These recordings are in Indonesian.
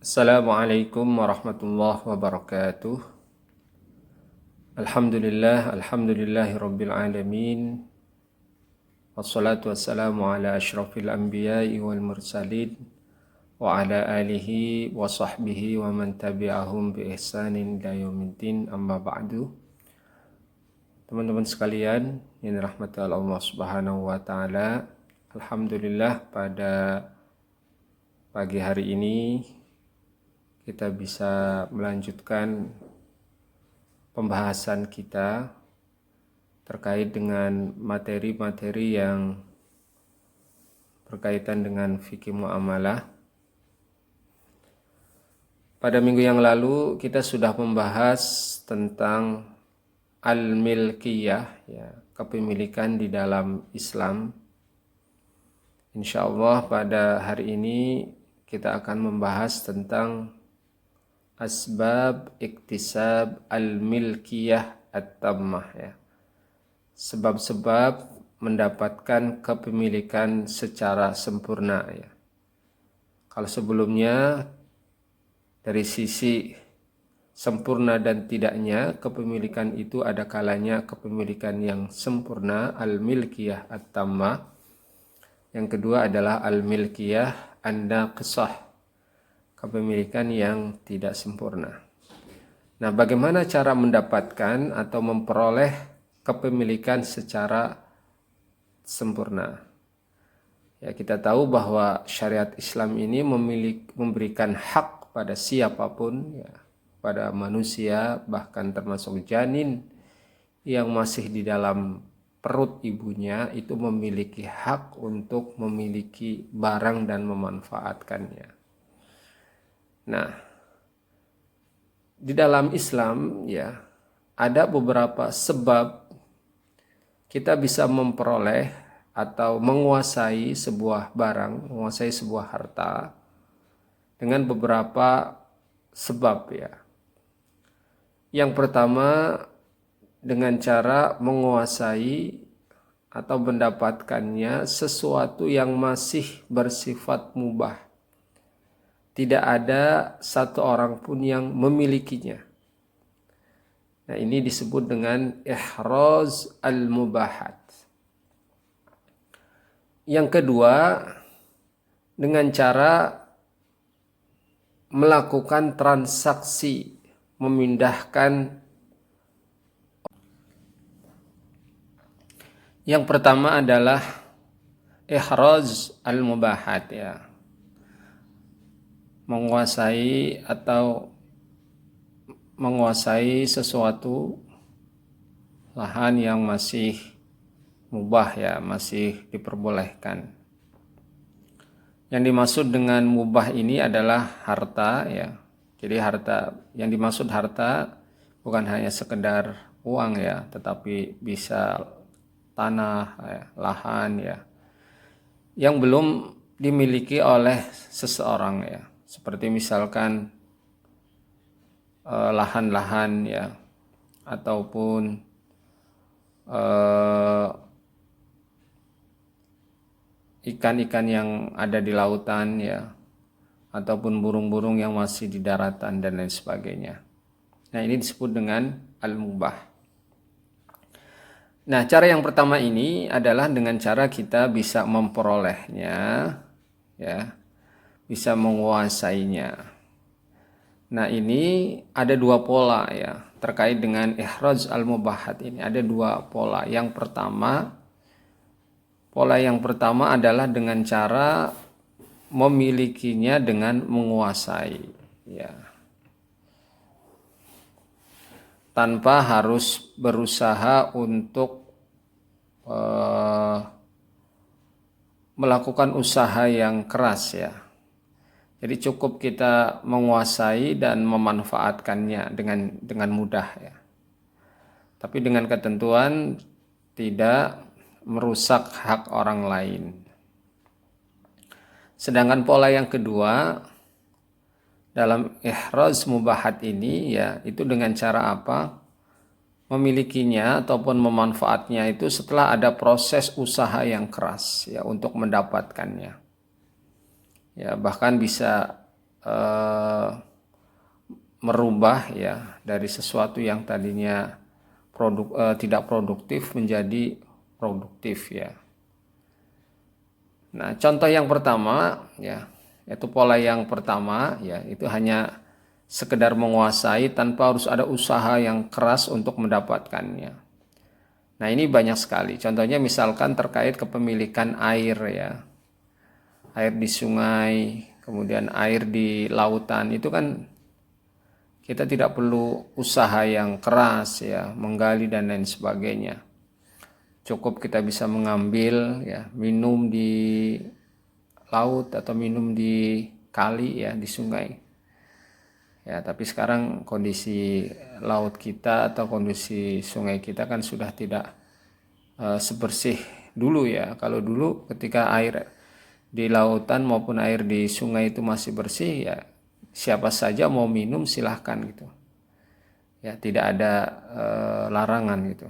Assalamualaikum warahmatullahi wabarakatuh. Alhamdulillahi rabbil alamin. Wassalatu wassalamu ala asyrafil anbiya'i wal mursalin wa ala alihi wa sahbihi wa man tabi'ahum bi ihsanin ila yaumiddin, amma ba'du. Teman-teman sekalian yang dirahmati Allah Subhanahu wa taala, alhamdulillah pada pagi hari ini kita bisa melanjutkan pembahasan kita terkait dengan materi-materi yang berkaitan dengan fikih muamalah. Pada minggu yang lalu kita sudah membahas tentang al-milkiyah, ya, kepemilikan di dalam Islam. Insyaallah pada hari ini kita akan membahas tentang asbab iktisab al-milkiyah at-tammah, ya. Sebab-sebab mendapatkan kepemilikan secara sempurna, ya. Kalau sebelumnya dari sisi sempurna dan tidaknya kepemilikan itu ada kalanya kepemilikan yang sempurna al-milkiyah at-tammah. Yang kedua adalah al-milkiyah an-naqisah, kepemilikan yang tidak sempurna. Nah, bagaimana cara mendapatkan atau memperoleh kepemilikan secara sempurna? Ya, kita tahu bahwa syariat Islam ini memberikan hak pada siapapun, ya, pada manusia, bahkan termasuk janin yang masih di dalam perut ibunya itu memiliki hak untuk memiliki barang dan memanfaatkannya. Nah, di dalam Islam, ya, ada beberapa sebab kita bisa memperoleh atau menguasai sebuah barang, menguasai sebuah harta dengan beberapa sebab, ya. Yang pertama dengan cara menguasai atau mendapatkannya sesuatu yang masih bersifat mubah. Tidak ada satu orang pun yang memilikinya. Nah, ini disebut dengan ihraz al-mubahat. Yang kedua, dengan cara melakukan transaksi, memindahkan. Yang pertama adalah ihraz al-mubahat, ya. Menguasai atau menguasai sesuatu lahan yang masih mubah, ya, masih diperbolehkan. Yang dimaksud dengan mubah ini adalah harta, ya. Jadi harta, yang dimaksud harta bukan hanya sekedar uang, ya, tetapi bisa tanah, ya, lahan, ya, yang belum dimiliki oleh seseorang, ya. Seperti misalkan lahan-lahan, ya, ataupun ikan-ikan yang ada di lautan, ya, ataupun burung-burung yang masih di daratan dan lain sebagainya. Nah, ini disebut dengan al-mubah. Nah, cara yang pertama ini adalah dengan cara kita bisa memperolehnya, ya, bisa menguasainya. Nah, ini ada dua pola, ya, terkait dengan ihraz al-mubahat ini. Ada dua pola. Pola yang pertama adalah dengan cara memilikinya dengan menguasai, ya, tanpa harus berusaha untuk melakukan usaha yang keras, ya. Jadi cukup kita menguasai dan memanfaatkannya dengan mudah, ya. Tapi dengan ketentuan tidak merusak hak orang lain. Sedangkan pola yang kedua dalam ihraz mubahat ini, ya, itu dengan cara apa? Memilikinya ataupun memanfaatnya itu setelah ada proses usaha yang keras, ya, untuk mendapatkannya. Ya, bahkan bisa merubah ya dari sesuatu yang tadinya tidak produktif menjadi produktif ya. Nah, contoh yang pertama ya, yaitu pola yang pertama ya, itu hanya sekedar menguasai tanpa harus ada usaha yang keras untuk mendapatkannya. Nah, ini banyak sekali. Contohnya misalkan terkait kepemilikan air ya. Air di sungai, kemudian air di lautan, itu kan kita tidak perlu usaha yang keras ya, menggali dan lain sebagainya. Cukup kita bisa mengambil ya, minum di laut atau minum di kali ya, di sungai. Ya, tapi sekarang kondisi laut kita atau kondisi sungai kita kan sudah tidak sebersih dulu ya. Kalau dulu ketika air di lautan maupun air di sungai itu masih bersih ya, siapa saja mau minum silahkan gitu. Ya, tidak ada larangan gitu.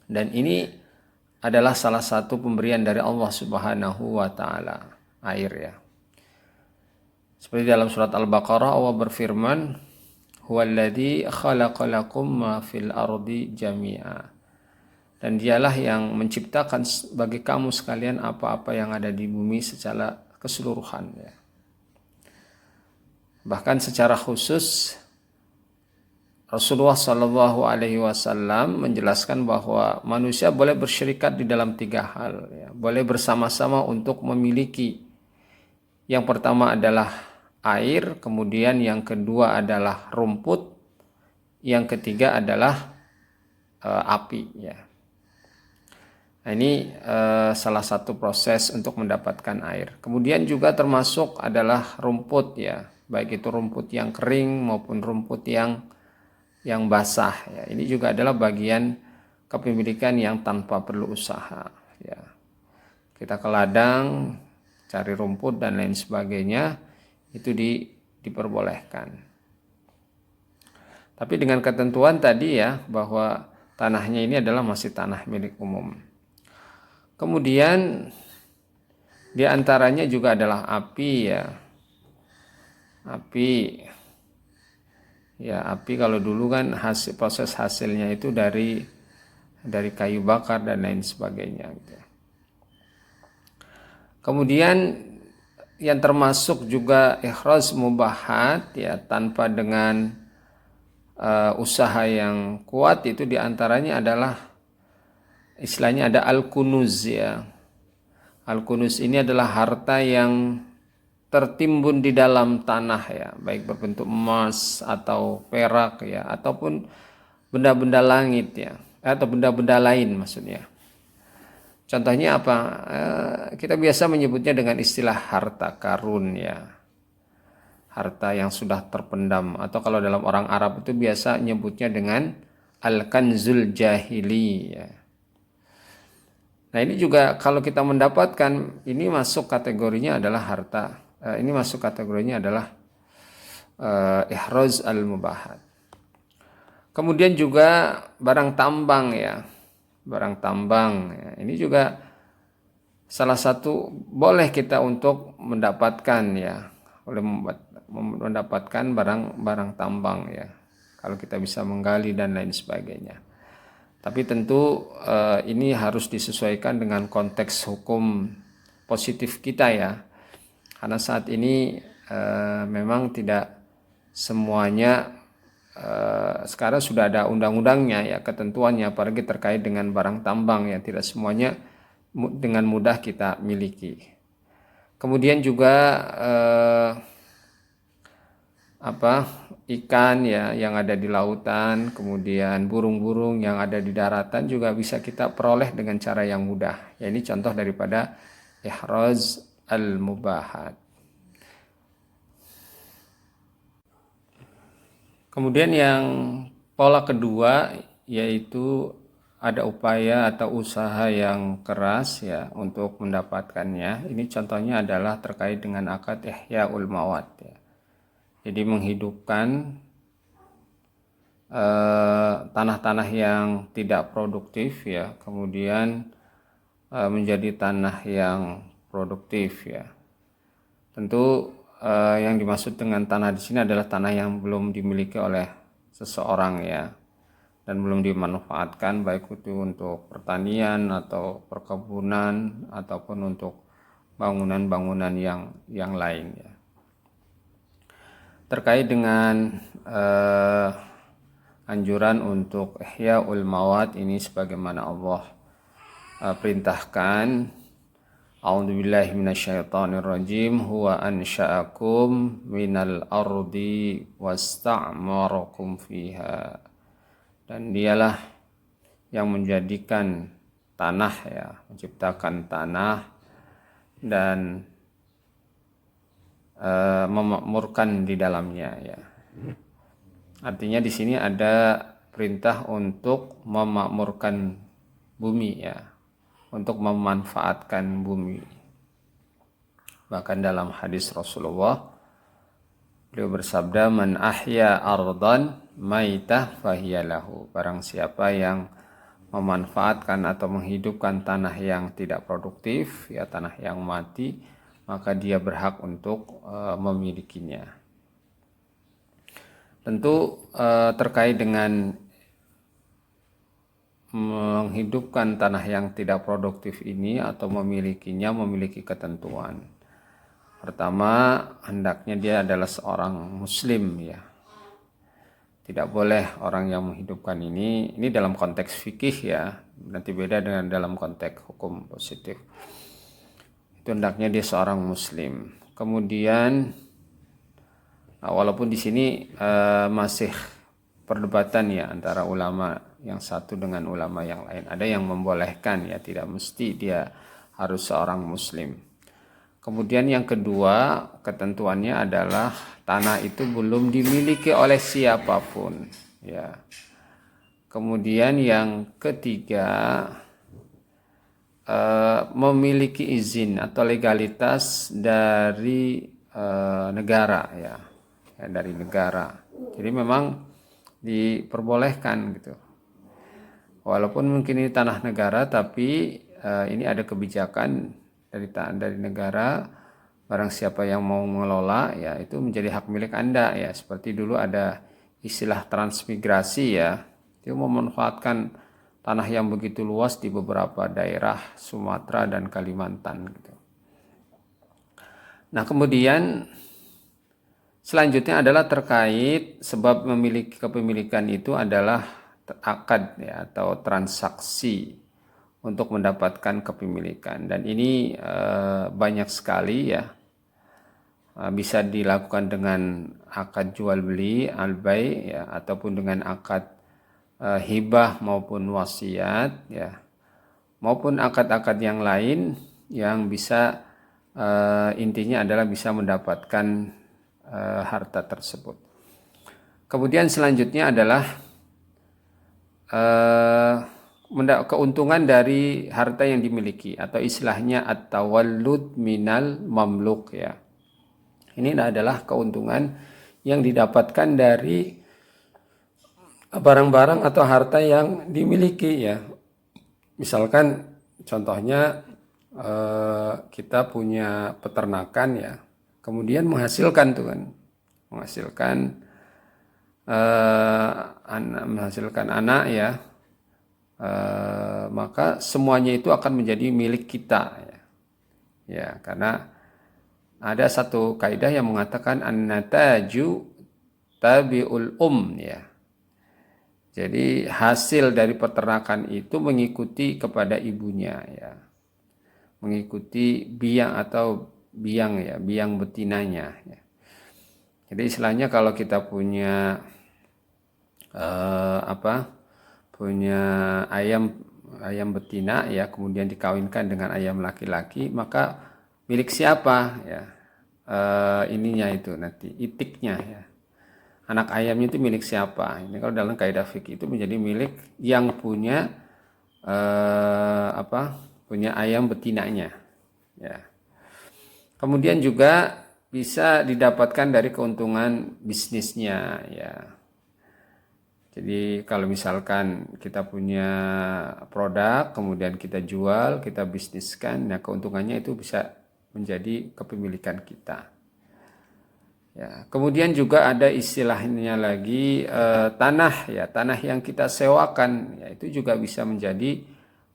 Dan ini adalah salah satu pemberian dari Allah Subhanahu wa taala, air ya. Seperti dalam surat Al-Baqarah Allah berfirman, "Huwallazi khalaqalakum ma fil ardi jami'a." Dan dialah yang menciptakan bagi kamu sekalian apa-apa yang ada di bumi secara keseluruhan ya. Bahkan secara khusus Rasulullah Shallallahu Alaihi Wasallam menjelaskan bahwa manusia boleh bersyirikat di dalam 3 hal, ya. Boleh bersama-sama untuk memiliki. Yang pertama adalah air, kemudian yang kedua adalah rumput, yang ketiga adalah api. Ya. Nah, ini salah satu proses untuk mendapatkan air. Kemudian juga termasuk adalah rumput, ya, baik itu rumput yang kering maupun rumput yang basah ya. Ini juga adalah bagian kepemilikan yang tanpa perlu usaha ya. Kita ke ladang cari rumput dan lain sebagainya, itu diperbolehkan. Tapi dengan ketentuan tadi ya, bahwa tanahnya ini adalah masih tanah milik umum. Kemudian di antaranya juga adalah api ya. Api kalau dulu kan proses hasilnya itu dari kayu bakar dan lain sebagainya gitu. Kemudian yang termasuk juga ikhraj mubahat ya, tanpa dengan usaha yang kuat, itu diantaranya adalah istilahnya ada al-kunuz ya. Al-kunuz ini adalah harta yang tertimbun di dalam tanah ya, baik berbentuk emas atau perak ya, ataupun benda-benda langit ya, atau benda-benda lain maksudnya. Contohnya apa? Kita biasa menyebutnya dengan istilah harta karun ya, harta yang sudah terpendam, atau kalau dalam orang Arab itu biasa nyebutnya dengan al-kanzul jahili ya. Nah, ini juga kalau kita mendapatkan, ini masuk kategorinya adalah harta. Ini masuk kategorinya adalah ihraj al-mubahat. Kemudian juga barang tambang ya. Barang tambang ya. Ini juga salah satu boleh kita untuk mendapatkan ya, oleh mendapatkan barang tambang ya. Kalau kita bisa menggali dan lain sebagainya. Tapi tentu ini harus disesuaikan dengan konteks hukum positif kita ya. Karena saat ini memang tidak semuanya, sekarang sudah ada undang-undangnya ya, ketentuannya, apalagi terkait dengan barang tambang ya, tidak semuanya dengan mudah kita miliki. Kemudian juga ikan ya yang ada di lautan, kemudian burung-burung yang ada di daratan juga bisa kita peroleh dengan cara yang mudah. Ya, ini contoh daripada ihraj al-mubahat. Kemudian yang pola kedua yaitu ada upaya atau usaha yang keras ya untuk mendapatkannya. Ini contohnya adalah terkait dengan akad ihyaul mawat ya. Jadi menghidupkan tanah-tanah yang tidak produktif ya, kemudian menjadi tanah yang produktif ya. Tentu yang dimaksud dengan tanah di sini adalah tanah yang belum dimiliki oleh seseorang ya, dan belum dimanfaatkan baik itu untuk pertanian atau perkebunan ataupun untuk bangunan-bangunan yang lain ya. Terkait dengan anjuran untuk ihya'ul mawat ini sebagaimana Allah perintahkan, a'udzubillahi minasyaitonirrajim, huwa ansha'akum minal ardi wasta'marakum fiha. Dan dialah yang menjadikan tanah ya, menciptakan tanah dan memakmurkan di dalamnya ya. Artinya di sini ada perintah untuk memakmurkan bumi ya, untuk memanfaatkan bumi. Bahkan dalam hadis Rasulullah beliau bersabda, man ahya ardan maitah fahiyalahu. Barang siapa yang memanfaatkan atau menghidupkan tanah yang tidak produktif ya, tanah yang mati, maka dia berhak untuk memilikinya. Tentu terkait dengan menghidupkan tanah yang tidak produktif ini atau memilikinya memiliki ketentuan. Pertama, hendaknya dia adalah seorang muslim ya. Tidak boleh orang yang menghidupkan ini dalam konteks fikih ya, nanti beda dengan dalam konteks hukum positif. Itu hendaknya dia seorang muslim. Kemudian walaupun di sini masih perdebatan ya antara ulama yang satu dengan ulama yang lain. Ada yang membolehkan ya, tidak mesti dia harus seorang muslim. Kemudian yang kedua, ketentuannya adalah tanah itu belum dimiliki oleh siapapun ya. Kemudian yang ketiga, memiliki izin atau legalitas dari negara ya, dari negara. Jadi memang diperbolehkan gitu. Walaupun mungkin ini tanah negara, tapi ini ada kebijakan dari negara. Barang siapa yang mau mengelola ya, itu menjadi hak milik Anda ya. Seperti dulu ada istilah transmigrasi ya, itu memanfaatkan tanah yang begitu luas di beberapa daerah Sumatera dan Kalimantan gitu. Nah, kemudian selanjutnya adalah terkait sebab memiliki kepemilikan itu adalah akad ya, atau transaksi untuk mendapatkan kepemilikan, dan ini banyak sekali ya, bisa dilakukan dengan akad jual beli al-bai ya, ataupun dengan akad hibah maupun wasiat ya, maupun akad-akad yang lain yang bisa intinya adalah bisa mendapatkan harta tersebut. Kemudian selanjutnya adalah keuntungan dari harta yang dimiliki, atau istilahnya at-tawallud minal mamluk ya. Ini adalah keuntungan yang didapatkan dari barang-barang atau harta yang dimiliki ya. Misalkan contohnya kita punya peternakan ya, kemudian menghasilkan anak ya, maka semuanya itu akan menjadi milik kita ya, karena ada satu kaidah yang mengatakan an-nataju tabi'ul ya. Jadi hasil dari peternakan itu mengikuti kepada ibunya ya, mengikuti biang atau biang ya, biang betinanya ya. Jadi istilahnya kalau kita punya punya ayam betina ya, kemudian dikawinkan dengan ayam laki-laki, maka milik siapa ya, ininya itu nanti itiknya ya, anak ayamnya itu milik siapa. Ini kalau dalam kaidah fikih itu menjadi milik yang punya punya ayam betinanya ya. Kemudian juga bisa didapatkan dari keuntungan bisnisnya ya. Jadi kalau misalkan kita punya produk, kemudian kita jual, kita bisniskan, nah keuntungannya itu bisa menjadi kepemilikan kita. Ya, kemudian juga ada istilahnya lagi tanah ya, tanah yang kita sewakan ya, itu juga bisa menjadi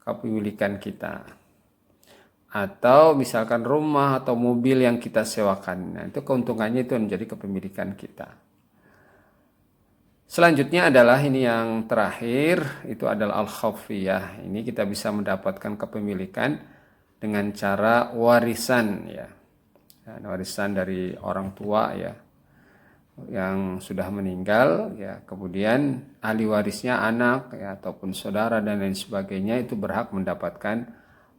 kepemilikan kita. Atau misalkan rumah atau mobil yang kita sewakan. Nah, itu keuntungannya itu menjadi kepemilikan kita. Selanjutnya adalah ini yang terakhir, itu adalah al-khawfiyah. Ini kita bisa mendapatkan kepemilikan dengan cara warisan ya. Warisan dari orang tua ya yang sudah meninggal ya, kemudian ahli warisnya anak ya ataupun saudara dan lain sebagainya itu berhak mendapatkan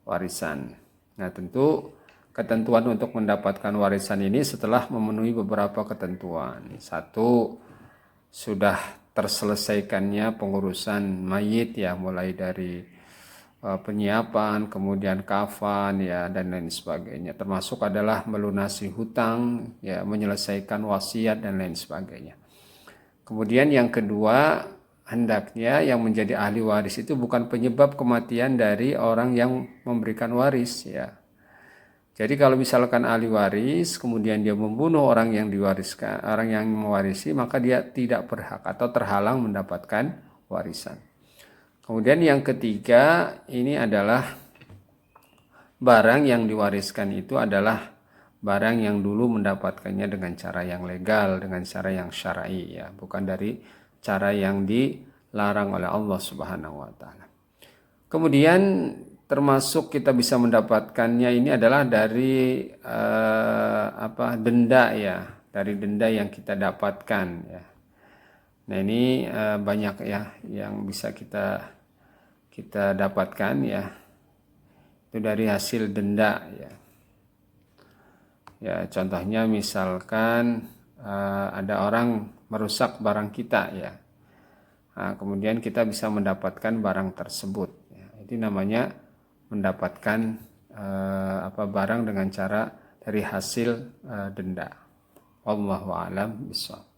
warisan. Nah, tentu ketentuan untuk mendapatkan warisan ini setelah memenuhi beberapa ketentuan. Satu, sudah terselesaikannya pengurusan mayit ya, mulai dari penyiapan, kemudian kafan ya dan lain sebagainya. Termasuk adalah melunasi hutang ya, menyelesaikan wasiat dan lain sebagainya. Kemudian yang kedua, hendaknya yang menjadi ahli waris itu bukan penyebab kematian dari orang yang memberikan waris ya. Jadi kalau misalkan ahli waris kemudian dia membunuh orang yang diwariskan, orang yang mewarisi, maka dia tidak berhak atau terhalang mendapatkan warisan. Kemudian yang ketiga, ini adalah barang yang diwariskan itu adalah barang yang dulu mendapatkannya dengan cara yang legal, dengan cara yang syar'i ya, bukan dari cara yang dilarang oleh Allah Subhanahu wa taala. Kemudian termasuk kita bisa mendapatkannya ini adalah dari denda ya, dari denda yang kita dapatkan ya. Nah, ini banyak ya yang bisa kita dapatkan ya, itu dari hasil denda ya. Ya, contohnya misalkan ada orang merusak barang kita ya, nah, kemudian kita bisa mendapatkan barang tersebut ya. Itu namanya mendapatkan barang dengan cara dari hasil denda. Wallahu a'lam bishawab.